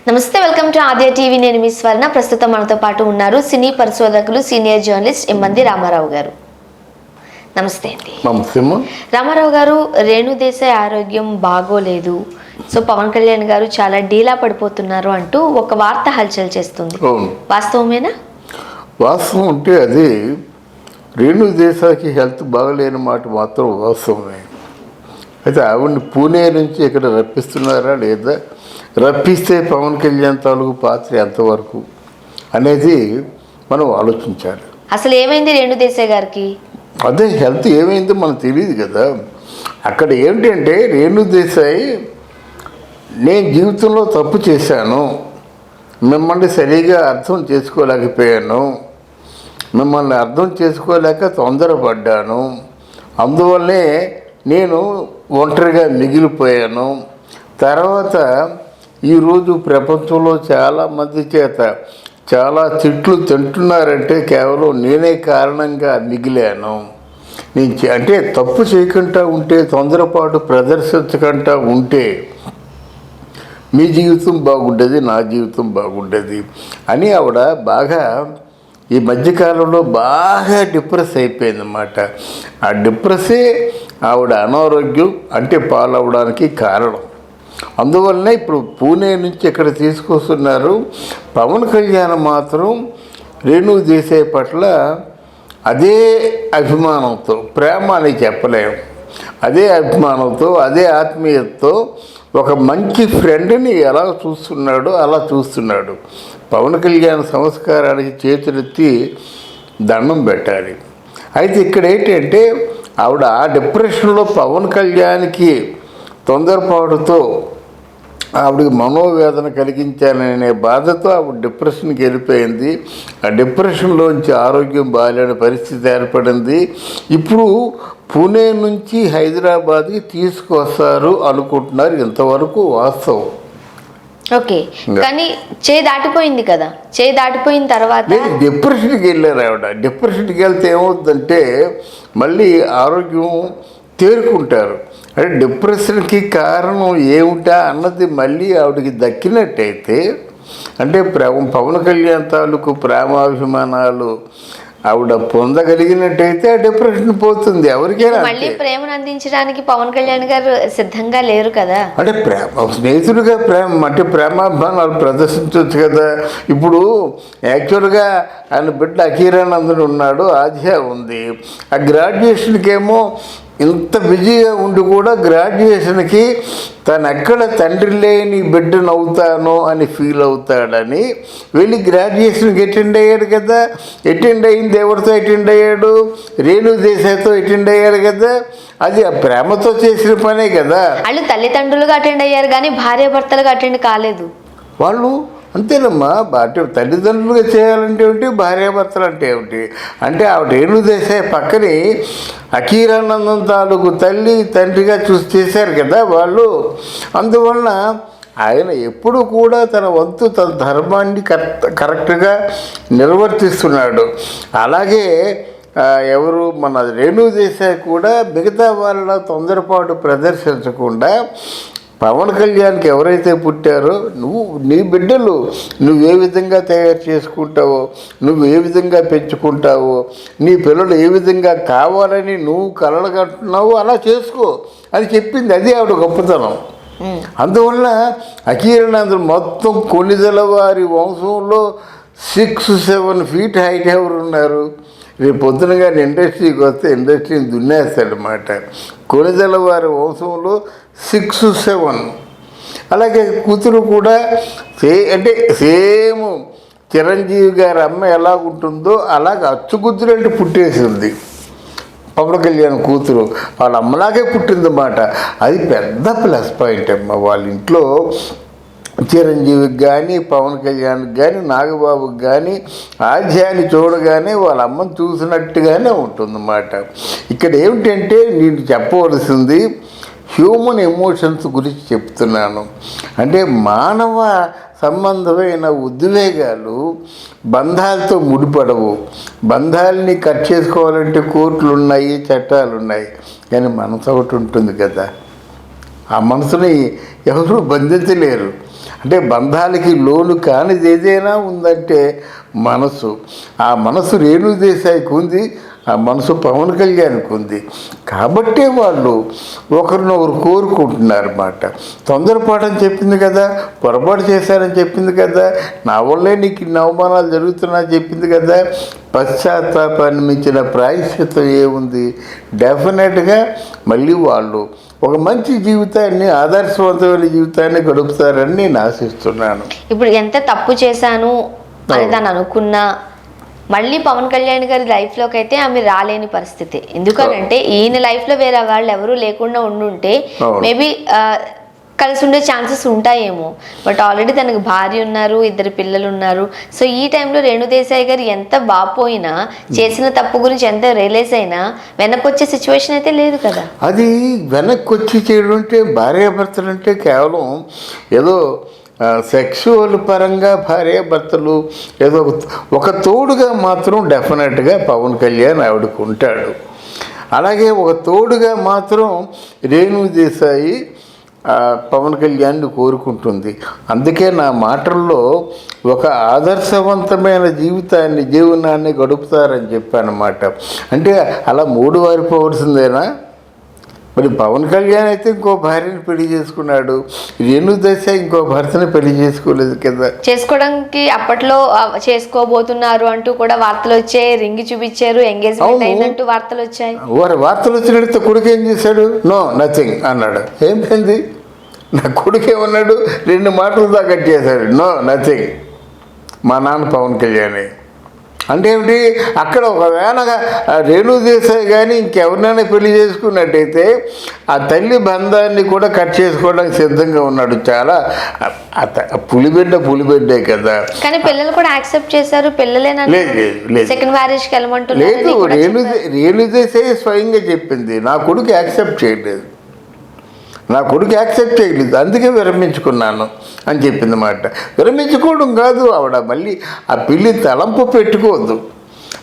నమస్తే, welcome to Aadya TV. నేను మీ స్వర్ణ. ప్రస్తుతం మనతో పాటు ఉన్నారు సినీ పరిశోధకులు, సీనియర్ జర్నలిస్ట్ ఎమ్మంది రామారావు గారు. నమస్తే అండి. రామారావు గారు, రేణు దేశాయ్ ఆరోగ్యం బాగోలేదు, సో పవన్ కళ్యాణ్ గారు చాలా డీలా పడిపోతున్నారు అంటూ ఒక వార్త హల్చల్ చేస్తుంది. వాస్తవమేనా? వాస్తవం అంటే అది రేణు దేశాయ్కి హెల్త్ బాగలేని మాట మాత్రం వాస్తవమే. అయితే ఆవిడని పూణే నుంచి ఇక్కడ రప్పిస్తున్నారా లేదా, రప్పిస్తే పవన్ కళ్యాణ్ తాలూకు పాత్ర ఎంతవరకు అనేది మనం ఆలోచించాలి. అసలు ఏమైంది రేణు దేశాయ్ గారికి? అదే హెల్త్ ఏమైందో మనకు తెలియదు కదా. అక్కడ ఏంటంటే రేణు దేశాయ్, నేను జీవితంలో తప్పు చేశాను, మిమ్మల్ని సరిగా అర్థం చేసుకోలేకపోయాను, మిమ్మల్ని అర్థం చేసుకోలేక తొందరపడ్డాను, అందువల్లే నేను ఒంటరిగా మిగిలిపోయాను. తర్వాత ఈరోజు ప్రపంచంలో చాలామంది చేత చాలా తిట్లు తింటున్నారంటే కేవలం నేనే కారణంగా మిగిలాను. నేను అంటే తప్పు చేయకుండా ఉంటే, తొందరపాటు ప్రదర్శించకుండా ఉంటే మీ జీవితం బాగుండేది, నా జీవితం బాగుండేది అని ఆవిడ బాగా ఈ మధ్యకాలంలో బాగా డిప్రెస్ అయిపోయిందన్నమాట. ఆ డిప్రెస్సే ఆవిడ అనారోగ్యం అంటే పాలవడానికి కారణం. అందువల్లనే ఇప్పుడు పూణే నుంచి ఇక్కడ తీసుకొస్తున్నారు. పవన్ కళ్యాణ్ మాత్రం రేణు దేశాయ్ పట్ల అదే అభిమానంతో, ప్రేమ అని చెప్పలేము, అదే అభిమానంతో, అదే ఆత్మీయతతో ఒక మంచి ఫ్రెండ్ని ఎలా చూస్తున్నాడో అలా చూస్తున్నాడు. పవన్ కళ్యాణ్ సంస్కారానికి చేతులెత్తి దండం పెట్టాలి. అయితే ఇక్కడ ఏంటంటే ఆవిడ ఆ డిప్రెషన్లో పవన్ కళ్యాణ్కి తొందరపాటుతో ఆవిడకి మనోవేదన కలిగించాలనే బాధతో ఆవిడ డిప్రెషన్కి వెళ్ళిపోయింది. ఆ డిప్రెషన్లోంచి ఆరోగ్యం బాగాలేని పరిస్థితి ఏర్పడింది. ఇప్పుడు పూణే నుంచి హైదరాబాద్కి తీసుకొస్తారు అనుకుంటున్నారు. ఇంతవరకు వాస్తవం. ఓకే, కానీ దాటిపోయింది కదా. దాటిపోయిన తర్వాత డిప్రెషన్కి వెళ్ళారు ఆవిడ. డిప్రెషన్కి వెళ్తే ఏమవుతుందంటే మళ్ళీ ఆరోగ్యం తేరుకుంటారు. అంటే డిప్రెషన్కి కారణం ఏమిటా అన్నది మళ్ళీ ఆవిడకి దక్కినట్టయితే, అంటే పవన్ కళ్యాణ్ తాలూకు ప్రేమాభిమానాలు ఆవిడ పొందగలిగినట్టయితే ఆ డిప్రెషన్ పోతుంది. ఎవరికైనా మళ్ళీ ప్రేమను అందించడానికి పవన్ కళ్యాణ్ గారు సిద్ధంగా లేరు కదా. అంటే ప్రేమ స్నేహితుడిగా అంటే ప్రేమాభిమానాలు ప్రదర్శించవచ్చు కదా. ఇప్పుడు యాక్చువల్గా ఆయన బిడ్డ అఖీరానందన్ ఉన్నాడు, ఆధ్యా ఉంది. ఆ గ్రాడ్యుయేషన్కి ఏమో ఇంత బిజీగా ఉండి కూడా గ్రాడ్యుయేషన్కి తను ఎక్కడ తండ్రి లేని బిడ్డను అవుతానో అని ఫీల్ అవుతాడని వెళ్ళి గ్రాడ్యుయేషన్కి అటెండ్ అయ్యాడు కదా. అటెండ్ అయింది ఎవరితో అటెండ్ అయ్యాడు? రేణు దేశాయ్తో అటెండ్ అయ్యాడు కదా. అది ఆ ప్రేమతో చేసిన పనే కదా. వాళ్ళు తల్లిదండ్రులుగా అటెండ్ అయ్యారు కానీ భార్యాభర్తలుగా అటెండ్ కాలేదు. వాళ్ళు అంతేనమ్మా. అంటే తల్లిదండ్రులుగా చేయాలంటే ఏమిటి, భార్యాభర్తలు అంటే ఏమిటి? అంటే ఆవిడ రేణు దేశాయ్ పక్కని అఖీరానందన్ తాలూకు తల్లి తండ్రిగా చేశారు కదా వాళ్ళు. అందువలన ఆయన ఎప్పుడు కూడా తన వంతు, తన ధర్మాన్ని కరెక్ట్గా నిర్వర్తిస్తున్నాడు. అలాగే ఎవరు మన రేణు దేశాయ్ కూడా మిగతా వాళ్ళ తొందరపాటు ప్రదర్శించకుండా పవన్ కళ్యాణ్కి ఎవరైతే పుట్టారో, నీ బిడ్డలు నువ్వు ఏ విధంగా తయారు చేసుకుంటావో, నువ్వు ఏ విధంగా పెంచుకుంటావో, నీ పిల్లలు ఏ విధంగా కావాలని నువ్వు కలలుగంటున్నావో అలా చేసుకో అని చెప్పింది. అది ఆవిడ గొప్పతనం. అందువల్ల అఖీరానందన్ మొత్తం కొణిదెల వారి వంశంలో 6-7 feet హైట్ ఎవరు ఉన్నారు? రేపు పొద్దున కానీ ఇండస్ట్రీకి వస్తే ఇండస్ట్రీని దున్నేస్తాడనమాట. కొణిదెల వారి వంశంలో 6-7. అలాగే కూతురు కూడా అంటే సేమ్ చిరంజీవి గారి అమ్మ ఎలా ఉంటుందో అలాగే అచ్చుకూతురు అంటే పుట్టేసింది పవన్ కళ్యాణ్ కూతురు. వాళ్ళ అమ్మలాగే పుట్టిందన్నమాట. అది పెద్ద ప్లస్ పాయింట్ అమ్మ. వాళ్ళ ఇంట్లో చిరంజీవికి కానీ, పవన్ కళ్యాణ్కి కానీ, నాగబాబుకి కానీ ఆధ్యాన్ని చూడగానే వాళ్ళ అమ్మని చూసినట్టుగానే ఉంటుందన్నమాట. ఇక్కడ ఏమిటంటే నేను చెప్పవలసింది హ్యూమన్ ఎమోషన్స్ గురించి చెప్తున్నాను. అంటే మానవ సంబంధమైన ఉద్వేగాలు బంధాలతో ముడిపడవు. బంధాలని కట్ చేసుకోవాలంటే కోర్టులు ఉన్నాయి, చట్టాలు ఉన్నాయి, కానీ మనసు ఒకటి ఉంటుంది కదా. ఆ మనసుని ఎవరూ బంధించలేరు. అంటే బంధాలకి లోను కానిది ఏదైనా ఉందంటే మనసు. ఆ మనసు రేణుదేశాయికి ఉంది, ఆ మనసు పవన్ కళ్యాణ్కి ఉంది. కాబట్టే వాళ్ళు ఒకరినొకరు కోరుకుంటున్నారు అన్నమాట. తొందరపాటని చెప్పింది కదా, పొరపాటు చేశారని చెప్పింది కదా, నా వల్లే నీకు ఇన్ని అవమానాలు జరుగుతున్నా చెప్పింది కదా. పశ్చాత్తాపాన్ని మించిన ప్రాయశ్చిత్తం ఏముంది? డెఫినెట్గా మళ్ళీ వాళ్ళు ఒక మంచి జీవితాన్ని, ఆదర్శవంతమైన జీవితాన్ని గడుపుతారని నేను ఆశిస్తున్నాను. ఇప్పుడు ఎంత తప్పు చేశాను అని దాన్ని అనుకున్నా మళ్ళీ పవన్ కళ్యాణ్ గారి లైఫ్లోకి అయితే ఆమె రాలేని పరిస్థితి. ఎందుకనంటే ఈయన లైఫ్లో వేరే వాళ్ళు ఎవరూ లేకుండా ఉండుంటే మేబీ కలిసి ఉండే ఛాన్సెస్ ఉంటాయేమో. బట్ ఆల్రెడీ తనకు భార్య ఉన్నారు, 2 పిల్లలు ఉన్నారు. సో ఈ టైంలో రేణుదేశాయ్ గారు ఎంత బాపోయినా, చేసిన తప్పు గురించి ఎంత రియలైజ్ అయినా వెనక్కి వచ్చే సిచ్యువేషన్ అయితే లేదు కదా. అది వెనక్కి వచ్చి చేయడం అంటే, భార్యాభర్తలు అంటే కేవలం ఏదో సెక్సువల్ పరంగా భార్యాభర్తలు ఏదో ఒక తోడుగా మాత్రం డెఫినెట్గా పవన్ కళ్యాణ్ ఆవిడకు ఉంటాడు. అలాగే ఒక తోడుగా మాత్రం రేణుదేశాయి పవన్ కళ్యాణ్ని కోరుకుంటుంది. అందుకే నా మాటల్లో ఒక ఆదర్శవంతమైన జీవనాన్ని గడుపుతారని చెప్పానమాట. అంటే అలా 3 వారిపోవలసిందేనా? మరి పవన్ కళ్యాణ్ అయితే ఇంకో భార్యని పెళ్లి చేసుకున్నాడు, రేణుదేశాయ్ ఇంకో భర్తని పెళ్లి చేసుకోలేదు కదా. చేసుకోవడానికి అప్పట్లో చేసుకోబోతున్నారు అంటూ కూడా వార్తలు వచ్చాయి, రింగ్ చూపించారు, ఎంగేజ్మెంట్ అయినట్టు వార్తలు వచ్చాయి. వార్తలు వచ్చినట్టు కొడుకు ఏం చేశాడు? నో నథింగ్ అన్నాడు. ఏమైంది? నా కొడుకు ఏమన్నాడు? 2 మాటలు దాకా చేశాడు. No nothing. మా నాన్న పవన్ కళ్యాణ్ అంటే ఏమిటి? అక్కడ ఒకవేళ రేణుదేశాయ్ కానీ ఇంకెవరినైనా పెళ్లి చేసుకున్నట్టయితే ఆ తల్లి బంధాన్ని కూడా కట్ చేసుకోవడానికి సిద్ధంగా ఉన్నాడు. చాలా పులిబిడ్డే కదా. కానీ పిల్లలు కూడా యాక్సెప్ట్ చేశారు. పిల్లలేనా? లేదు, సెకండ్ మ్యారేజ్కి వెళ్ళమంటున్నారు. లేదు, రేణుదేశాయ్ స్వయంగా చెప్పింది, నా కొడుకు యాక్సెప్ట్ చేయలేదు, అందుకే విరమించుకున్నాను అని చెప్పింది మాట. విరమించుకోవడం కాదు, ఆవిడ మళ్ళీ ఆ పిల్లి తలంపు పెట్టుకోవద్దు.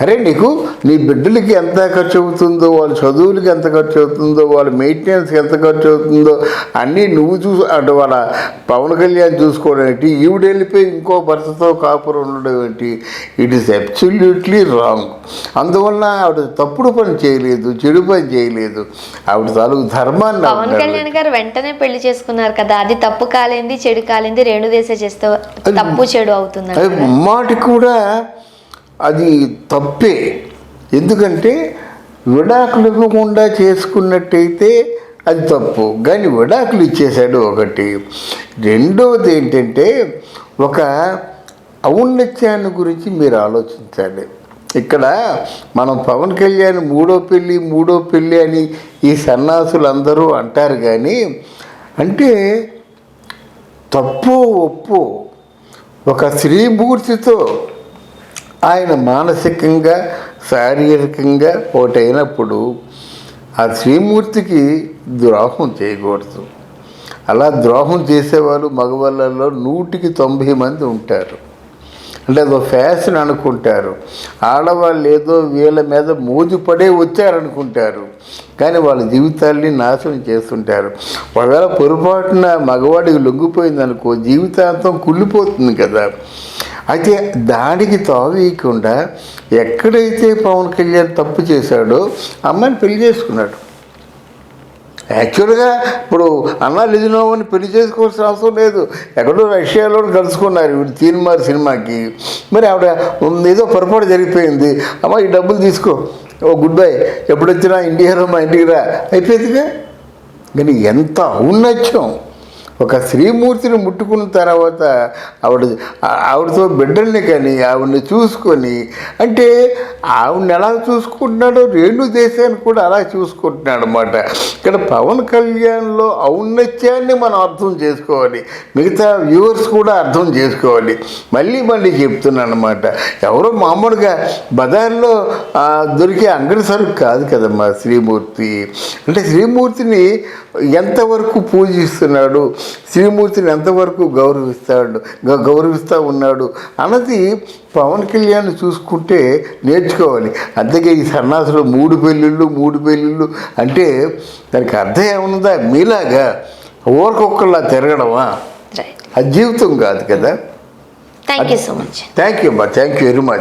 అరే నీకు నీ బిడ్డలకి ఎంత ఖర్చు అవుతుందో, వాళ్ళ చదువులకి ఎంత ఖర్చు అవుతుందో, వాళ్ళ మెయింటెనెన్స్కి ఎంత ఖర్చు అవుతుందో అన్నీ నువ్వు అంటే వాళ్ళ పవన్ కళ్యాణ్ చూసుకోవడం ఏంటి, ఈవిడ వెళ్ళిపోయి ఇంకో భర్తతో కాపురం ఉండడం ఏంటి? It is absolutely wrong. అందువల్ల ఆవిడ తప్పుడు పని చేయలేదు, చెడు పని చేయలేదు, ఆవిడ తాలూకు ధర్మాన్ని. పవన్ కళ్యాణ్ గారు వెంటనే పెళ్లి చేసుకున్నారు కదా, అది తప్పు కాలేంది, చెడు కాలేంది, రేణుదేశాయ్ చేస్తే తప్పు చెడు అవుతుంది. అది ముమ్మాటి కూడా అది తప్పే. ఎందుకంటే విడాకులు ఇవ్వకుండా చేసుకున్నట్టయితే అది తప్పు, కానీ విడాకులు ఇచ్చేశాడు ఒకటి. రెండవది ఏంటంటే ఒక ఔన్నత్యాన్ని గురించి మీరు ఆలోచించాలి. ఇక్కడ మనం పవన్ కళ్యాణ్ మూడో పెళ్ళి అని ఈ సన్నాసులు అందరూ అంటారు. కానీ అంటే తప్పు ఒప్పు ఒక శ్రీమూర్తితో ఆయన మానసికంగా శారీరకంగా ఒకటైనప్పుడు ఆ శ్రీమూర్తికి ద్రోహం చేయకూడదు. అలా ద్రోహం చేసేవాళ్ళు మగవాళ్ళలో 100కి 90 మంది ఉంటారు. అంటే అదో ఫ్యాషన్ అనుకుంటారు. ఆడవాళ్ళు ఏదో వీళ్ళ మీద మోజుపడే వచ్చారనుకుంటారు, కానీ వాళ్ళ జీవితాల్ని నాశనం చేస్తుంటారు. ఒకవేళ పొరపాటున మగవాడికి లొంగిపోయిందనుకో జీవితాంతం కుళ్ళిపోతుంది కదా. అయితే దానికి తావీయకుండా ఎక్కడైతే పవన్ కళ్యాణ్ తప్పు చేశాడో అమ్మాయిని పెళ్లి చేసుకున్నాడు. యాక్చువల్గా ఇప్పుడు అన్నా లిజినోవని పెళ్లి చేసుకోవాల్సిన అవసరం లేదు. ఎక్కడో రష్యాలో కలుసుకున్నారు ఇప్పుడు తీన్మార్ సినిమాకి. మరి ఆవిడ ఏదో పొరపాటు జరిగిపోయింది, అమ్మ ఈ డబ్బులు తీసుకో, ఓ గుడ్ బై, ఎప్పుడొచ్చినా ఇండియాలో మా ఇంటికి రా, అయిపోయిందిగా. కానీ ఎంత ఔన్నత్యం! ఒక శ్రీమూర్తిని ముట్టుకున్న తర్వాత ఆవిడతో బిడ్డల్ని కానీ ఆవిడని చూసుకొని, అంటే ఆవిడని ఎలా చూసుకుంటున్నాడో రేణుదేశాన్ని కూడా అలా చూసుకుంటున్నాడు అన్నమాట. ఇక్కడ పవన్ కళ్యాణ్లో ఔన్నత్యాన్ని మనం అర్థం చేసుకోవాలి, మిగతా వ్యూవర్స్ కూడా అర్థం చేసుకోవాలి. మళ్ళీ చెప్తున్నాను అన్నమాట. ఎవరో మామూలుగా బజార్లో దొరికే అంగడి సరుకు కాదు కదమ్మా శ్రీమూర్తి. అంటే శ్రీమూర్తిని ఎంతవరకు పూజిస్తున్నాడు, శ్రీమూర్తిని ఎంతవరకు గౌరవిస్తూ ఉన్నాడు అన్నది పవన్ కళ్యాణ్ చూసుకుంటే నేర్చుకోవాలి. అందుకే ఈ సన్నాసులు 3 పెళ్ళిళ్ళు అంటే దానికి అర్థం ఏముందా? మీలాగా ఊరకొక్కలా తిరగడమా? రైట్. అది జీవితం కాదు కదా. Thank you so much. Thank you అమ్మా, థ్యాంక్ యూ వెరీ మచ్.